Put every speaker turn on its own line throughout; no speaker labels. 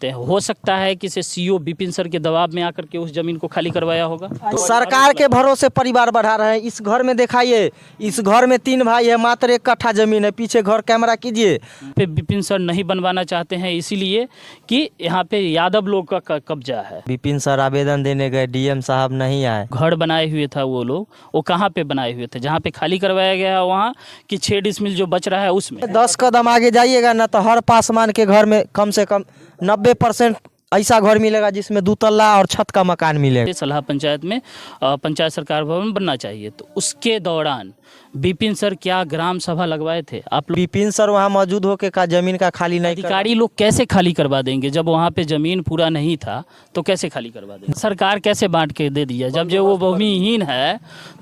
सकते हैं? हो सकता है कि से सीओ विपिन सर के दबाव में आकर के उस जमीन को खाली करवाया होगा।
तो सरकार के भरोसे परिवार बढ़ा रहे हैं। इस घर में दिखाइए, इस घर में 3 भाई है, मात्र 1 कट्ठा जमीन है। पीछे घर कैमरा कीजिए।
पे विपिन सर नहीं बनवाना चाहते हैं इसीलिए कि यहाँ पे यादव लोग का कब्जा है।
विपिन सर आवेदन देने गए, डीएम साहब नहीं आए।
घर बनाए हुए था वो लोग, वो कहाँ पे बनाए हुए थे? जहाँ पे खाली करवाया गया है वहाँ कि 6 डिसमिल जो बच रहा है उसमें?
10 कदम आगे जाइएगा ना तो हर पासमान के घर में कम से कम 90% ऐसा घर मिलेगा जिसमें 2 तल्ला और छत का मकान मिलेगा।
सलाह पंचायत में पंचायत सरकार भवन बनना चाहिए। तो उसके दौरान विपिन सर क्या ग्राम सभा लगवाए थे आप लोग?
विपिन सर वहाँ मौजूद होके का जमीन का खाली नहीं
अधिकारी लोग कैसे खाली करवा देंगे जब वहाँ पे जमीन पूरा नहीं था? तो कैसे खाली करवा देंगे? सरकार कैसे बांट के दे दिया? जब जो वो भूमिहीन है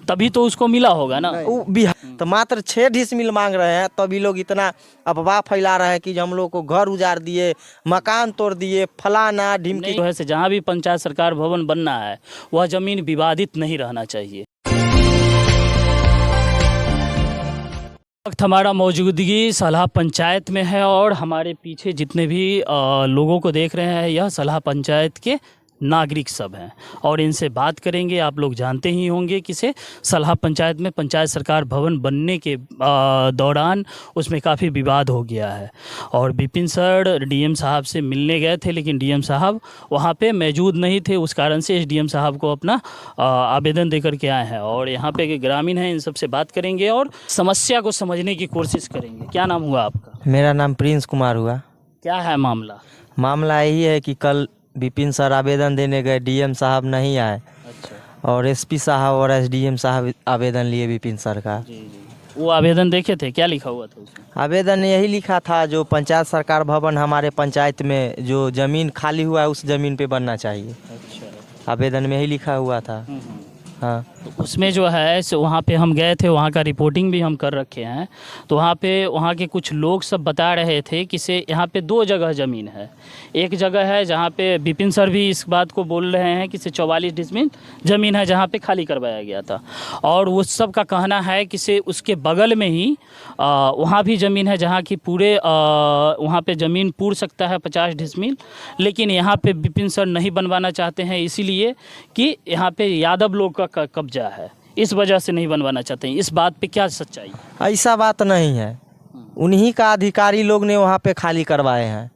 तभी तो उसको मिला होगा ना।
तो मात्र 6 डिसमिल मांग रहे हैं, तभी लोग इतना अफवाह फैला रहे हैं कि हम लोग को घर उजाड़ दिए, मकान तोड़ दिए, फलाना ढिमकी।
जो है से जहाँ भी पंचायत सरकार भवन बनना है वह जमीन विवादित नहीं रहना चाहिए। वक्त हमारा मौजूदगी सलाह पंचायत में है और हमारे पीछे जितने भी लोगों को देख रहे हैं यह सलाह पंचायत के नागरिक सब हैं और इनसे बात करेंगे। आप लोग जानते ही होंगे कि से सलाह पंचायत में पंचायत सरकार भवन बनने के दौरान उसमें काफ़ी विवाद हो गया है और विपिन सर डीएम साहब से मिलने गए थे, लेकिन डीएम साहब वहाँ पे मौजूद नहीं थे। उस कारण से एसडीएम साहब को अपना आवेदन देकर के आए हैं और यहाँ पे ग्रामीण हैं, इन सबसे बात करेंगे और समस्या को समझने की कोशिश करेंगे। क्या नाम हुआ आपका?
मेरा नाम प्रिंस कुमार हुआ।
क्या है मामला?
मामला यही है कि कल विपिन सर आवेदन देने गए, डीएम साहब नहीं आए।
अच्छा।
और एसपी साहब और एसडीएम साहब आवेदन लिए विपिन सर का।
जी जी, वो आवेदन देखे थे? क्या लिखा हुआ था उसमें?
आवेदन यही लिखा था जो पंचायत सरकार भवन हमारे पंचायत में जो ज़मीन खाली हुआ है उस ज़मीन पे बनना चाहिए।
अच्छा।
आवेदन में यही लिखा हुआ था। हाँ,
तो उसमें जो है सो वहाँ पे हम गए थे, वहाँ का रिपोर्टिंग भी हम कर रखे हैं। तो वहाँ पे वहाँ के कुछ लोग सब बता रहे थे कि से यहाँ पे 2 जगह ज़मीन है। एक जगह है जहाँ पे विपिन सर भी इस बात को बोल रहे हैं कि से 44 डिसमिल ज़मीन है जहाँ पे खाली करवाया गया था और वो सब का कहना है कि से उसके बगल में ही वहाँ भी ज़मीन है जहाँ की पूरे वहाँ पे ज़मीन पूर सकता है 50 डिसमिल, लेकिन यहाँ पे विपिन सर नहीं बनवाना चाहते हैं इसीलिए कि यहाँ पे यादव लोग का कब्जा है, इस वजह से नहीं बनवाना चाहते हैं। इस बात पे क्या सच्चाई?
ऐसा बात नहीं है, उन्हीं का अधिकारी लोग ने वहाँ पे खाली करवाए हैं।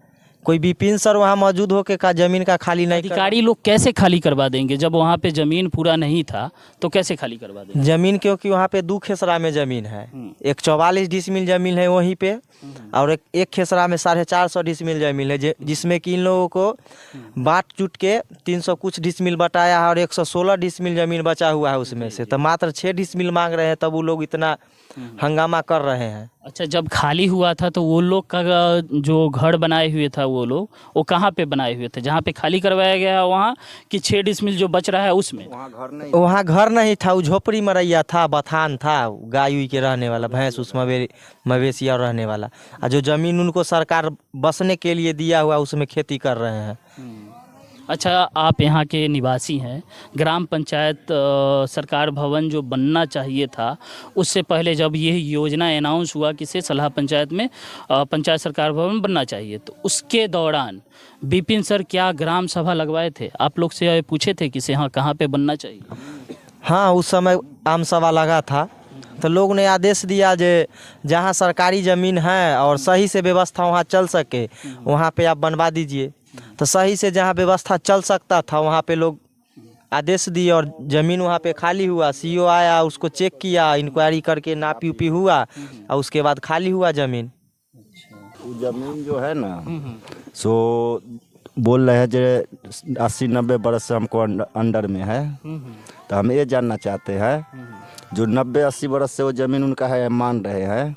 कोई विपिन सर वहाँ मौजूद होके का जमीन का खाली नहीं।
अधिकारी लोग कैसे खाली करवा देंगे जब वहाँ पे जमीन पूरा नहीं था? तो कैसे खाली करवा देंगे
जमीन? क्योंकि वहाँ पे 2 खेसरा में जमीन है। एक 44 डिसमिल जमीन है वहीं पे और एक खेसरा में 450 डिसमिल जमीन है, जिसमें कि इन लोगों को बांट चुट के 300 कुछ डिसमिल बटाया है और 116 डिसमिल जमीन बचा हुआ है उसमें से। तो मात्र 6 डिसमिल मांग रहे हैं, तब वो लोग इतना हंगामा कर रहे हैं।
अच्छा, जब खाली हुआ था तो वो लोग का जो घर बनाए हुए था वो कहाँ पे बनाए हुए थे? जहाँ पे खाली करवाया गया है वहाँ कि 6 डिसमिल जो बच रहा है उसमें?
वहाँ घर नहीं था, वो झोपड़ी मरैया था, बथान था, गाय उई के रहने वाला, भैंस उस मवेशी और रहने वाला। और जो जमीन उनको सरकार बसने के लिए दिया हुआ उसमें खेती कर रहे हैं।
अच्छा, आप यहाँ के निवासी हैं। ग्राम पंचायत सरकार भवन जो बनना चाहिए था उससे पहले जब ये योजना अनाउंस हुआ कि से सलाह पंचायत में पंचायत सरकार भवन बनना चाहिए, तो उसके दौरान विपिन सर क्या ग्राम सभा लगवाए थे? आप लोग से पूछे थे कि से हाँ कहाँ पे बनना चाहिए?
हाँ, उस समय आम सभा लगा था तो लोग ने आदेश दिया जे जहाँ सरकारी ज़मीन है और सही से व्यवस्था वहाँ चल सके वहाँ पे आप बनवा दीजिए। तो सही से जहाँ व्यवस्था चल सकता था वहाँ पे लोग आदेश दिए और ज़मीन वहाँ पे खाली हुआ। सीओ आया, उसको चेक किया, इंक्वायरी करके नापी उपी हुआ और उसके बाद खाली हुआ ज़मीन।
ज़मीन जो है ना सो बोल रहे हैं जो 80-90 बरस से हमको अंडर में है। तो हम ये जानना चाहते हैं जो 90-80 बरस से वो ज़मीन उनका है मान रहे हैं,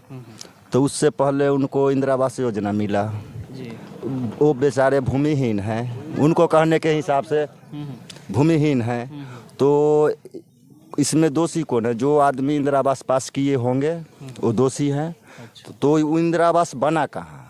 तो उससे पहले उनको इंदिरा आवास योजना मिला। वो बेचारे भूमिहीन हैं, उनको कहने के हिसाब से भूमिहीन हैं। तो इसमें दोषी कौन है? जो आदमी इंदिरा आवास पास किए होंगे वो दोषी हैं। तो इंदिरा आवास बना कहाँ?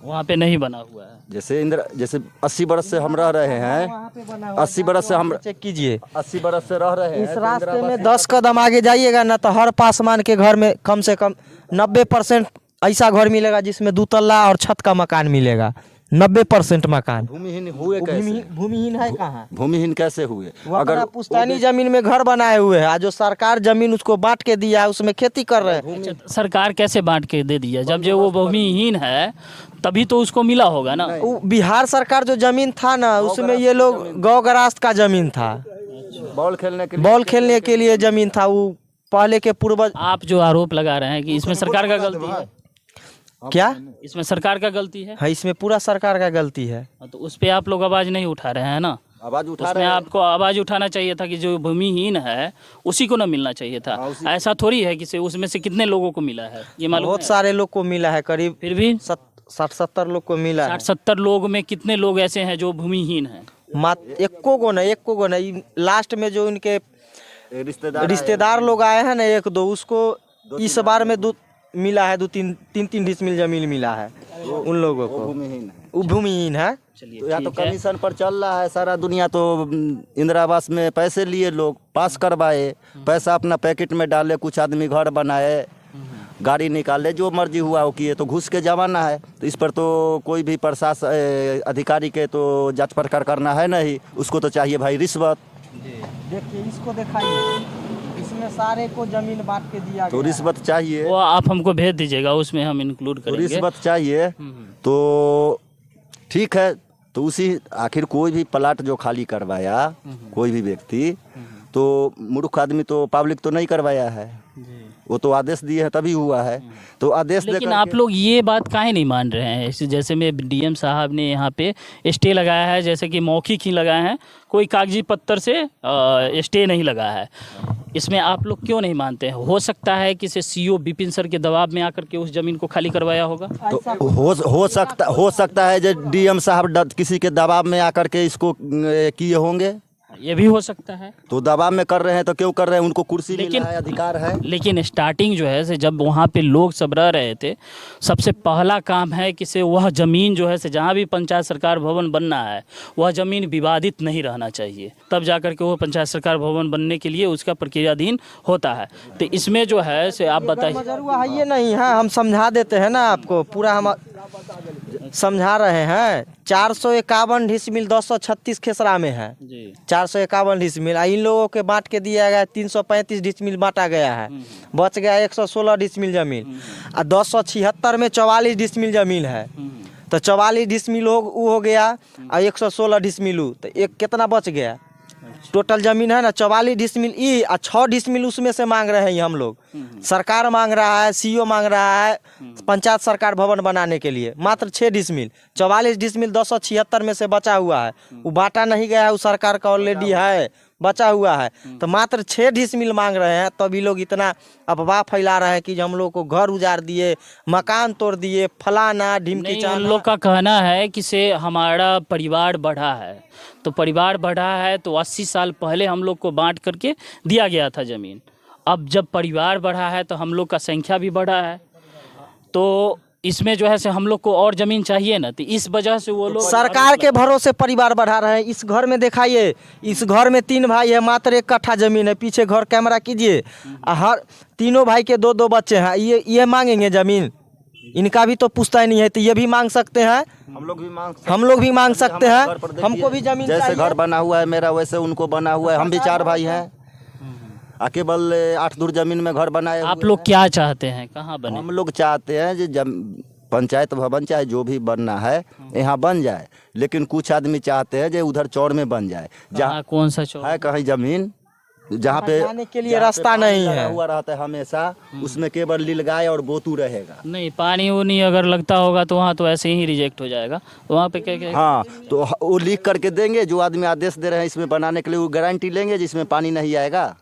वहाँ पे नहीं बना हुआ है।
जैसे 80 बरस से हम रह रहे हैं, 80 बरस से हम
चेक कीजिए,
80 बरस से रह रहे हैं।
इस रास्ते में 10 कदम आगे जाइएगा ना तो हर पासमान के घर में कम से कम 90% ऐसा घर मिलेगा जिसमें 2 तल्ला और छत का मकान मिलेगा। 90% मकान।
भूमिहीन हुए कैसे?
भूमिहीन है कहाँ?
भूमिहीन कैसे हुए?
वो अपना पुश्तैनी जमीन में घर बनाए हुए हैं, आज जो सरकार जमीन उसको बांट के दिया है उसमें खेती कर रहे हैं।
अच्छा, सरकार कैसे बांट के दे दिया? जब जो वो भूमिहीन है तभी तो उसको मिला होगा ना।
वो बिहार सरकार जो जमीन था ना उसमें ये लोग गौ ग्रास्त का जमीन था,
बॉल खेलने के
लिए जमीन था, वो पहले के पूर्वज।
आप जो आरोप लगा रहे हैं कि इसमें सरकार का गलती है,
क्या
इसमें सरकार का गलती है?
हाँ, इसमें पूरा सरकार का गलती है।
तो उस पे आप लोग आवाज नहीं उठा रहे हैं ना।
आवाज उठा
उसमें
रहे हैं।
आपको आवाज उठाना चाहिए था कि जो भूमिहीन है उसी को ना मिलना चाहिए था। ऐसा थोड़ी है कि उसमें से कितने लोगों को मिला है ये मालूम
बहुत
है?
सारे लोग को मिला है, करीब
फिर भी
60-70 लोग को मिला है।
60-70 लोग में कितने लोग ऐसे हैं जो भूमिहीन हैं?
एको को ना लास्ट में जो इनके रिश्तेदार लोग आए हैं ना, 1-2 उसको इस बार में मिला है, 2-3 डिसमिल जमीन मिला है उन लोगों को। वो भूमिहीन है।
तो यहाँ तो कमीशन पर चल रहा है सारा दुनिया। तो इंदिरा आवास में पैसे लिए लोग, पास करवाए, पैसा अपना पैकेट में डाले, कुछ आदमी घर बनाए, गाड़ी निकाले, जो मर्जी हुआ वो किए। तो घुस के जमाना है, तो इस पर तो कोई भी प्रशासन अधिकारी के तो जांच पड़ताल करना है नहीं, उसको तो चाहिए भाई रिश्वत।
देखिए इसको दिखाइए, इसमें सारे को जमीन बांट के दिया
तो
गया
रिश्वत चाहिए,
वो आप हमको भेज दीजिएगा, उसमें हम इंक्लूड
तो
करेंगे।
रिश्वत चाहिए। तो ठीक है, तो उसी आखिर कोई भी प्लाट जो खाली करवाया कोई भी व्यक्ति, तो मूर्ख आदमी तो पब्लिक तो नहीं करवाया है, वो तो आदेश दिए है तभी हुआ है। तो आदेश
लेकिन आप लोग ये बात काहे नहीं मान रहे हैं? जैसे में डीएम साहब ने यहाँ पे स्टे लगाया है, जैसे कि मौखिक ही लगाए हैं, कोई कागजी पत्तर से स्टे नहीं लगाया है। इसमें आप लोग क्यों नहीं मानते हैं? हो सकता है कि सीओ विपिन सर के दबाव में आकर के उस जमीन को खाली करवाया होगा।
तो हो सकता है जो डीएम साहब किसी के दबाव में आकर के इसको किए होंगे,
ये भी हो सकता है।
तो दबाव में कर रहे हैं तो क्यों कर रहे हैं? उनको कुर्सी मिला है, अधिकार है।
लेकिन स्टार्टिंग जो है से जब वहाँ पे लोग सब रह रहे थे, सबसे पहला काम है कि से वह ज़मीन जो है से जहाँ भी पंचायत सरकार भवन बनना है वह ज़मीन विवादित नहीं रहना चाहिए, तब जाकर के वो पंचायत सरकार भवन बनने के लिए उसका प्रक्रियाधीन होता है। तो इसमें जो है से आप बताइए।
ये नहीं है, हम समझा देते हैं ना आपको, पूरा हम समझा रहे हैं। 451 डिसमिल 236 खेसरा में है
जी।
451 डिसमिल, इन लोगों के बांट के दिया गया 335 डिसमिल बांटा गया है, बच गया 116 डिसमिल जमीन। और 276 में 44 डिसमिल जमीन है, तो 44 डिसमिल हो गया और 116 डिसमिल, तो एक कितना बच गया? टोटल जमीन है ना 44 डिसमिल ई और 6 डिसमिल उसमें से मांग रहे हैं हम लोग। सरकार मांग रहा है, सीओ मांग रहा है पंचायत सरकार भवन बनाने के लिए मात्र 6 डिसमिल। 44 डिसमिल 276 में से बचा हुआ है, वो बांटा नहीं गया है, वो सरकार का ऑलरेडी है, बचा हुआ है। तो मात्र 6 डिसमिल मांग रहे हैं, तभी लोग इतना अफवाह फैला रहे हैं कि हम लोग को घर उजाड़ दिए, मकान तोड़ दिए, फलाना ढिमकी
नहीं,
चाना।
उन लोग का कहना है कि से हमारा परिवार बढ़ा है, तो परिवार बढ़ा है तो 80 साल पहले हम लोग को बांट करके दिया गया था ज़मीन। अब जब परिवार बढ़ा है तो हम लोग का संख्या भी बढ़ा है, तो इसमें जो है से हम लोग को और ज़मीन चाहिए ना, तो इस वजह से वो लोग
सरकार के भरोसे परिवार बढ़ा रहे हैं। इस घर में दिखाइए, इस घर में 3 भाई है, मात्र 1 कट्ठा जमीन है, पीछे घर कैमरा कीजिए, हर तीनों भाई के 2-2 बच्चे हैं। ये मांगेंगे जमीन, इनका भी तो पुश्तैनी है, तो ये भी मांग सकते हैं, हम लोग भी मांग सकते हैं। हमको भी जमीन
जैसे
चाहिए।
घर बना हुआ है मेरा, वैसे उनको बना हुआ है। हम भी 4 भाई हैं, केवल 8 दूर जमीन में घर बनाए।
आप लोग क्या चाहते हैं, कहाँ बने?
हम लोग चाहते हैं जो पंचायत भवन चाहे जो भी बनना है यहाँ बन जाए, लेकिन कुछ आदमी चाहते हैं जो उधर चौड़ में बन जाए, जहाँ
कौन सा चौड़
है कहीं जमीन जहाँ पे
जाने के लिए रास्ता नहीं है,
हुआ रहता है हमेशा, उसमें केवल लीलगाय और बोतू रहेगा।
नहीं, पानी उनी अगर लगता होगा तो वहाँ तो ऐसे ही रिजेक्ट हो जाएगा, वहाँ पे क्या?
हाँ, तो वो लिख करके देंगे, जो आदमी आदेश दे रहे हैं इसमें बनाने के लिए, वो गारंटी लेंगे जिसमें पानी नहीं आएगा।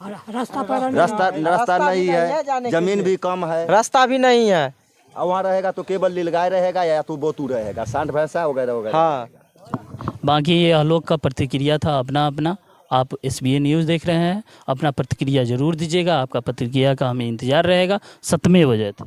रास्ता नहीं है, जमीन भी कम है,
रास्ता भी नहीं है,
वहाँ रहेगा तो केवल लीलगाय रहेगा या तो बोतू रहेगा, सांड भैंसा वगैरह वगैरह।
हाँ।
बाकी ये आलोक का प्रतिक्रिया था अपना। आप SBA न्यूज़ देख रहे हैं, अपना प्रतिक्रिया ज़रूर दीजिएगा, आपका प्रतिक्रिया का हमें इंतज़ार रहेगा। सत्यमेव जयते।